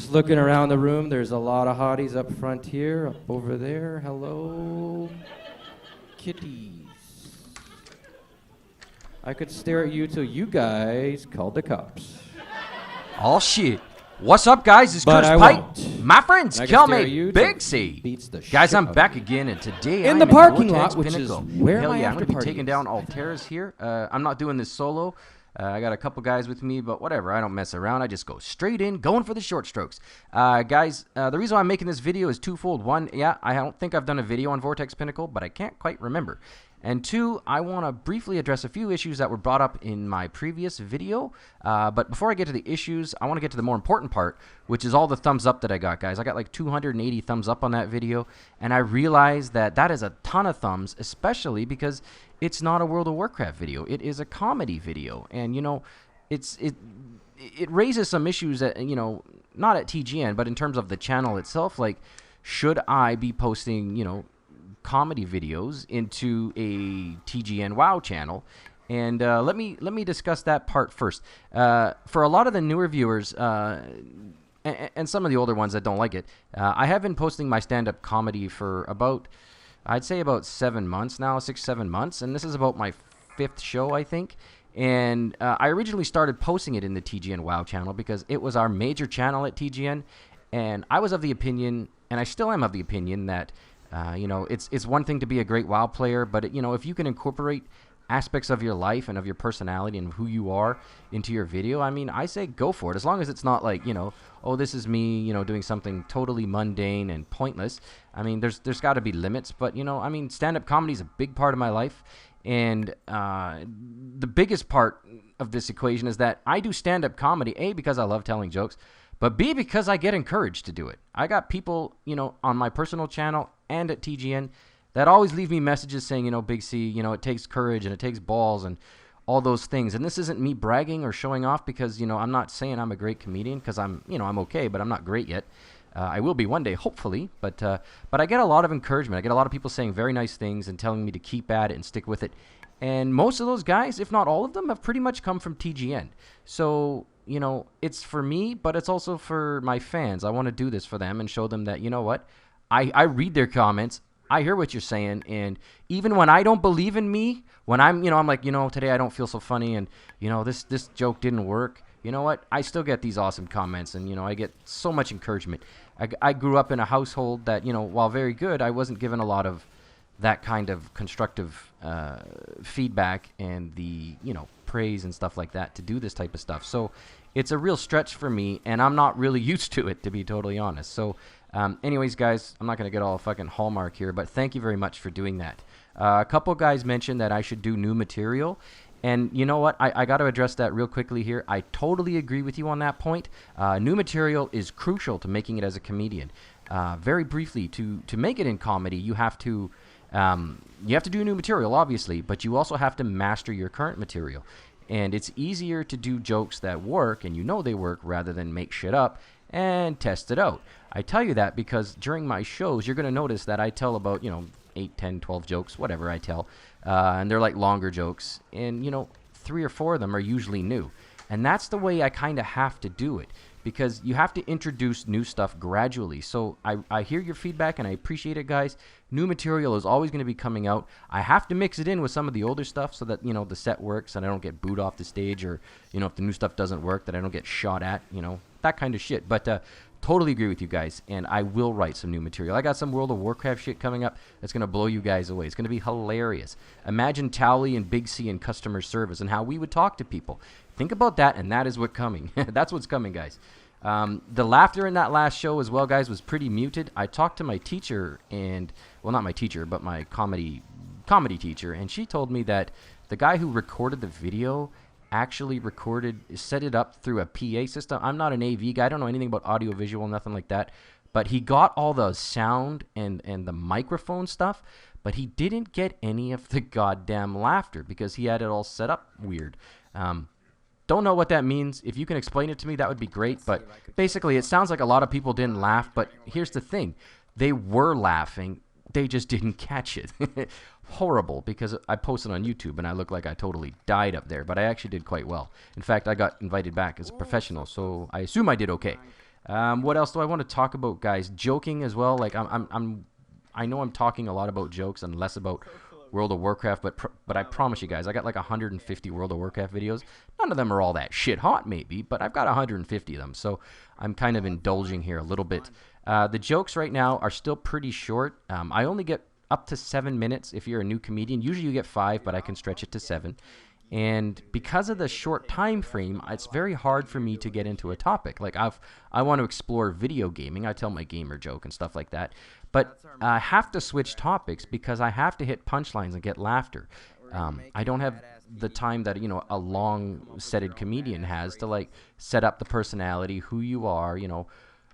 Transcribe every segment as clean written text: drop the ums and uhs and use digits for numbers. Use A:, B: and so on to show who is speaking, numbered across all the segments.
A: Just looking around the room, there's a lot of hotties up front here, up over there. Hello, kitties. I could stare at you till you guys called the cops.
B: Oh shit. What's up, guys? It's Curse
A: I
B: Pike.
A: won't.
B: My friends,
A: And I can
B: call
A: stare at
B: me
A: you
B: Big
A: till
B: C.
A: beats the
B: Guys,
A: shit
B: I'm
A: out
B: back
A: of you.
B: again, and today
A: In
B: I'm
A: the parking
B: Vortex
A: lot, which is
B: Pinnacle.
A: where
B: Hell
A: my
B: yeah, I'm gonna be
A: after-party
B: taking
A: is.
B: down Altera's here. I'm not doing this solo. I got a couple guys with me, but whatever. I don't mess around. I just go straight in, going for the short strokes. Guys, the reason why I'm making this video is twofold. One, yeah, I don't think I've done a video on Vortex Pinnacle, but I can't quite remember. And two, I want to briefly address a few issues that were brought up in my previous video. But before I get to the issues, I want to get to the more important part, which is all the thumbs up that I got, guys. I got like 280 thumbs up on that video, and I realized that that is a ton of thumbs, especially because it's not a World of Warcraft video. It is a comedy video, and, you know, it raises some issues that, you know, not at TGN, but in terms of the channel itself. Like, should I be posting, you know, comedy videos into a TGN WoW channel? And let me discuss that part first. For a lot of the newer viewers and some of the older ones that don't like it, I have been posting my stand-up comedy for about, I'd say about 7 months now, 6-7 months, and this is about my 5th show, I think. And I originally started posting it in the TGN WoW channel because it was our major channel at TGN, and I was of the opinion, and I still am of the opinion, that you know, it's one thing to be a great WoW player, but you know, if you can incorporate aspects of your life and of your personality and who you are into your video, I mean, I say go for it, as long as it's not like, you know, oh, this is me, you know, doing something totally mundane and pointless. I mean, there's got to be limits, but, you know, I mean, stand-up comedy is a big part of my life, and the biggest part of this equation is that I do stand-up comedy, A, because I love telling jokes, but B, because I get encouraged to do it. I got people, you know, on my personal channel and at TGN that always leave me messages saying, you know, Big C, you know, it takes courage and it takes balls and all those things. And this isn't me bragging or showing off, because, you know, I'm not saying I'm a great comedian, because I'm, you know, I'm okay, but I'm not great yet. I will be one day, hopefully. But I get a lot of encouragement. I get a lot of people saying very nice things and telling me to keep at it and stick with it. And most of those guys, if not all of them, have pretty much come from TGN. So, you know, it's for me, but it's also for my fans. I want to do this for them and show them that, you know what, I read their comments, I hear what you're saying, and even when I don't believe in me, when I'm, you know, I'm like, you know, today I don't feel so funny, and, you know, this joke didn't work, you know what, I still get these awesome comments, and, you know, I get so much encouragement. I grew up in a household that, you know, while very good, I wasn't given a lot of that kind of constructive feedback and the, you know, praise and stuff like that to do this type of stuff. So it's a real stretch for me, and I'm not really used to it, to be totally honest. So anyways, guys, I'm not going to get all fucking Hallmark here, but thank you very much for doing that. A couple guys mentioned that I should do new material, and you know what? I got to address that real quickly here. I totally agree with you on that point. New material is crucial to making it as a comedian. Very briefly, to make it in comedy, you have to do new material, obviously, but you also have to master your current material. And it's easier to do jokes that work, and you know they work, rather than make shit up and test it out. I tell you that because during my shows, you're going to notice that I tell about, you know, 8, 10, 12 jokes, whatever I tell. And they're like longer jokes. And, you know, 3 or 4 of them are usually new. And that's the way I kind of have to do it, because you have to introduce new stuff gradually. So I hear your feedback, and I appreciate it, guys. New material is always going to be coming out. I have to mix it in with some of the older stuff so that, you know, the set works and I don't get booed off the stage, or, you know, if the new stuff doesn't work, that I don't get shot at, you know, that kind of shit. But totally agree with you guys, and I will write some new material. I got some World of Warcraft shit coming up that's going to blow you guys away. It's going to be hilarious. Imagine Towley and Big C in customer service and how we would talk to people. Think about that, and that is what's coming. That's what's coming, guys. The laughter in that last show as well, guys, was pretty muted. I talked to my teacher, and, well, not my teacher, but my comedy teacher, and she told me that the guy who recorded the video actually set it up through a PA system. I'm not an AV guy. I don't know anything about audio visual, nothing like that. But he got all the sound and the microphone stuff, but he didn't get any of the goddamn laughter because he had it all set up weird. Don't know what that means. If you can explain it to me, that would be great. But basically, it sounds like a lot of people didn't laugh. But here's the thing. They were laughing. They just didn't catch it. Horrible, because I posted on YouTube, and I look like I totally died up there. But I actually did quite well. In fact, I got invited back as a professional, so I assume I did okay. What else do I want to talk about, guys? Joking as well. Like I know I'm talking a lot about jokes and less about World of Warcraft, but I promise you guys, I got like 150 World of Warcraft videos. None of them are all that shit hot, maybe, but I've got 150 of them, so I'm kind of indulging here a little bit. The jokes right now are still pretty short. I only get up to 7 minutes if you're a new comedian. Usually you get 5, but I can stretch it to 7. And because of the short time frame, it's very hard for me to get into a topic. Like I want to explore video gaming. I tell my gamer joke and stuff like that. But I have to switch topics because I have to hit punchlines and get laughter. I don't have the time that, you know, a long-setted comedian has to, like, set up the personality, who you are, you know,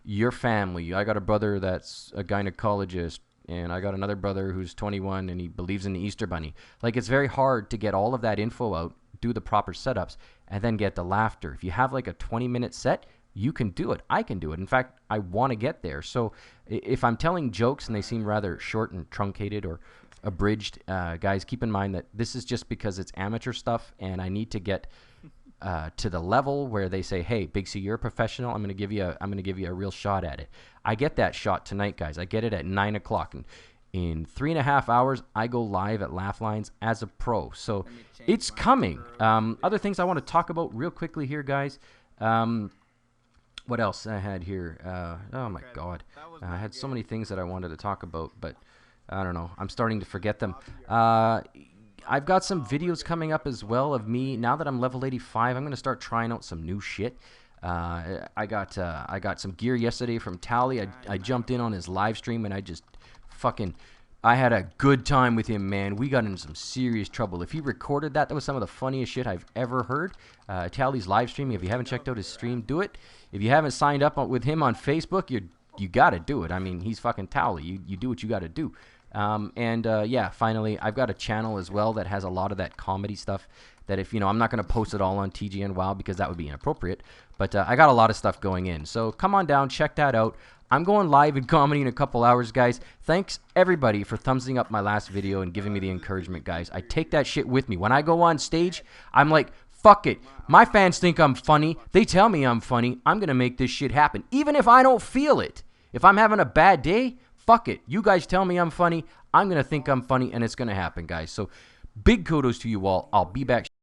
B: your family. I got a brother that's a gynecologist, and I got another brother who's 21 and he believes in the Easter Bunny. Like, it's very hard to get all of that info out, do the proper setups, and then get the laughter. If you have like a 20-minute set, you can do it. I can do it. In fact, I want to get there. So if I'm telling jokes and they seem rather short and truncated or abridged, guys, keep in mind that this is just because it's amateur stuff and I need to get to the level where they say, "Hey, Big C, you're a professional. I'm going to give you a real shot at it." I get that shot tonight, guys. I get it at 9 o'clock. And in 3.5 hours, I go live at Laugh Lines as a pro. So it's coming. Other things I want to talk about real quickly here, guys. What else I had here? Oh, my God. I had so many things that I wanted to talk about, but I don't know. I'm starting to forget them. I've got some videos coming up as well of me. Now that I'm level 85, I'm going to start trying out some new shit. I got some gear yesterday from Tally. I jumped in on his live stream and I just I had a good time with him, man. We got in some serious trouble. If he recorded that, that was some of the funniest shit I've ever heard. Tally's live streaming. If you haven't checked out his stream, do it. If you haven't signed up with him on Facebook, you got to do it. I mean, he's fucking Tally. You do what you got to do. Yeah, finally, I've got a channel as well that has a lot of that comedy stuff that if, you know, I'm not going to post it all on TGN WoW because that would be inappropriate, but I got a lot of stuff going in. So come on down, check that out. I'm going live in comedy in a couple hours, guys. Thanks, everybody, for thumbsing up my last video and giving me the encouragement, guys. I take that shit with me. When I go on stage, I'm like, fuck it. My fans think I'm funny. They tell me I'm funny. I'm going to make this shit happen, even if I don't feel it. If I'm having a bad day, fuck it. You guys tell me I'm funny. I'm going to think I'm funny, and it's going to happen, guys. So big kudos to you all. I'll be back.